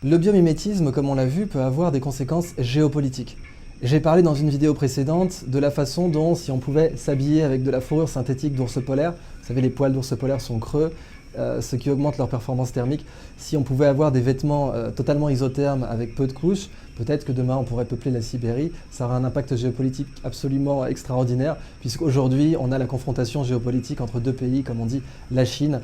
Le biomimétisme, comme on l'a vu, peut avoir des conséquences géopolitiques. J'ai parlé dans une vidéo précédente de la façon dont, si on pouvait s'habiller avec de la fourrure synthétique d'ours polaire, vous savez, les poils d'ours polaire sont creux, ce qui augmente leur performance thermique. Si on pouvait avoir des vêtements totalement isothermes avec peu de couches, peut-être que demain on pourrait peupler la Sibérie. Ça aura un impact géopolitique absolument extraordinaire, puisqu'aujourd'hui on a la confrontation géopolitique entre deux pays, comme on dit, la Chine,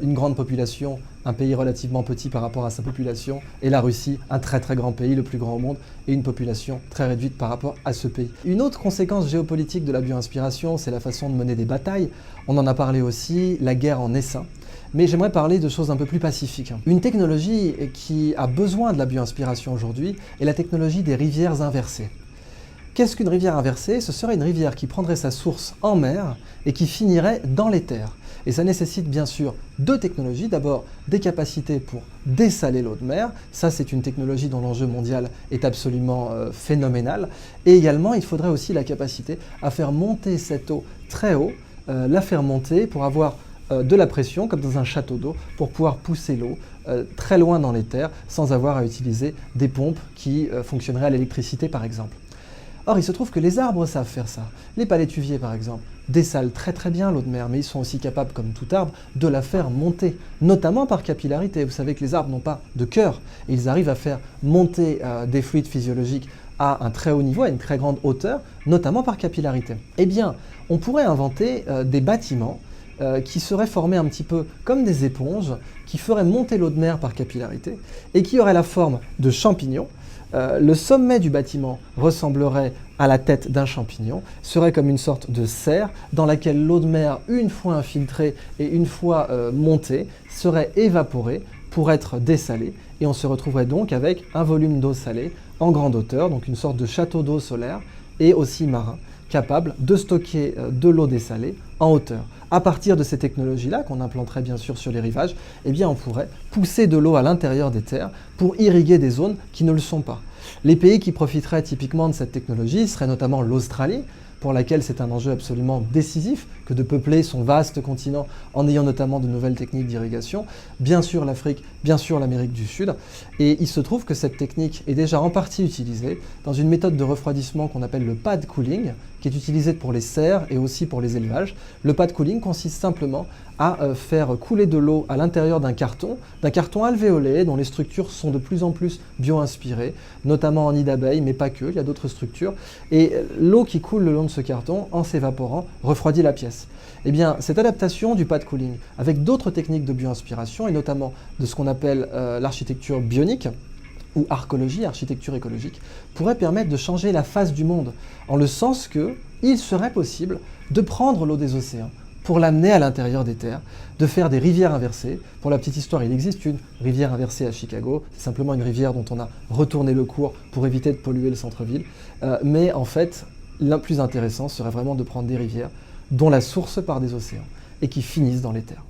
une grande population, un pays relativement petit par rapport à sa population, et la Russie, un très très grand pays, le plus grand au monde, et une population très réduite par rapport à ce pays. Une autre conséquence géopolitique de la bioinspiration, c'est la façon de mener des batailles. On en a parlé aussi, la guerre en essaim. Mais j'aimerais parler de choses un peu plus pacifiques. Une technologie qui a besoin de la bioinspiration aujourd'hui est la technologie des rivières inversées. Qu'est-ce qu'une rivière inversée? Ce serait une rivière qui prendrait sa source en mer et qui finirait dans les terres. Et ça nécessite bien sûr deux technologies. D'abord, des capacités pour dessaler l'eau de mer. Ça, c'est une technologie dont l'enjeu mondial est absolument phénoménal. Et également, il faudrait aussi la capacité à faire monter cette eau très haut, la faire monter pour avoir de la pression, comme dans un château d'eau, pour pouvoir pousser l'eau très loin dans les terres sans avoir à utiliser des pompes qui fonctionneraient à l'électricité par exemple. Or, il se trouve que les arbres savent faire ça. Les palétuviers, par exemple, dessalent très très bien l'eau de mer, mais ils sont aussi capables, comme tout arbre, de la faire monter, notamment par capillarité. Vous savez que les arbres n'ont pas de cœur, et ils arrivent à faire monter des fluides physiologiques à un très haut niveau, à une très grande hauteur, notamment par capillarité. Eh bien, on pourrait inventer des bâtiments qui seraient formés un petit peu comme des éponges, qui feraient monter l'eau de mer par capillarité, et qui auraient la forme de champignons. Le sommet du bâtiment ressemblerait à la tête d'un champignon, serait comme une sorte de serre dans laquelle l'eau de mer, une fois infiltrée et une fois montée, serait évaporée pour être dessalée, et on se retrouverait donc avec un volume d'eau salée en grande hauteur, donc une sorte de château d'eau solaire et aussi marin, capable de stocker de l'eau dessalée en hauteur. À partir de ces technologies-là, qu'on implanterait bien sûr sur les rivages, eh bien on pourrait pousser de l'eau à l'intérieur des terres pour irriguer des zones qui ne le sont pas. Les pays qui profiteraient typiquement de cette technologie seraient notamment l'Australie, pour laquelle c'est un enjeu absolument décisif que de peupler son vaste continent en ayant notamment de nouvelles techniques d'irrigation, bien sûr l'Afrique, bien sûr l'Amérique du Sud, et il se trouve que cette technique est déjà en partie utilisée dans une méthode de refroidissement qu'on appelle le pad cooling, qui est utilisée pour les serres et aussi pour les élevages. Le pad cooling consiste simplement à faire couler de l'eau à l'intérieur d'un carton alvéolé dont les structures sont de plus en plus bio-inspirées, notamment en nid d'abeilles, mais pas que, il y a d'autres structures, et l'eau qui coule le long de ce carton, en s'évaporant, refroidit la pièce. Eh bien, cette adaptation du pad cooling, avec d'autres techniques de bio-inspiration, et notamment de ce qu'on appelle l'architecture bionique, ou arcologie, architecture écologique, pourrait permettre de changer la face du monde, en le sens qu'il serait possible de prendre l'eau des océans, pour l'amener à l'intérieur des terres, de faire des rivières inversées. Pour la petite histoire, il existe une rivière inversée à Chicago, c'est simplement une rivière dont on a retourné le cours pour éviter de polluer le centre-ville, mais en fait, le plus intéressant serait vraiment de prendre des rivières dont la source part des océans et qui finissent dans les terres.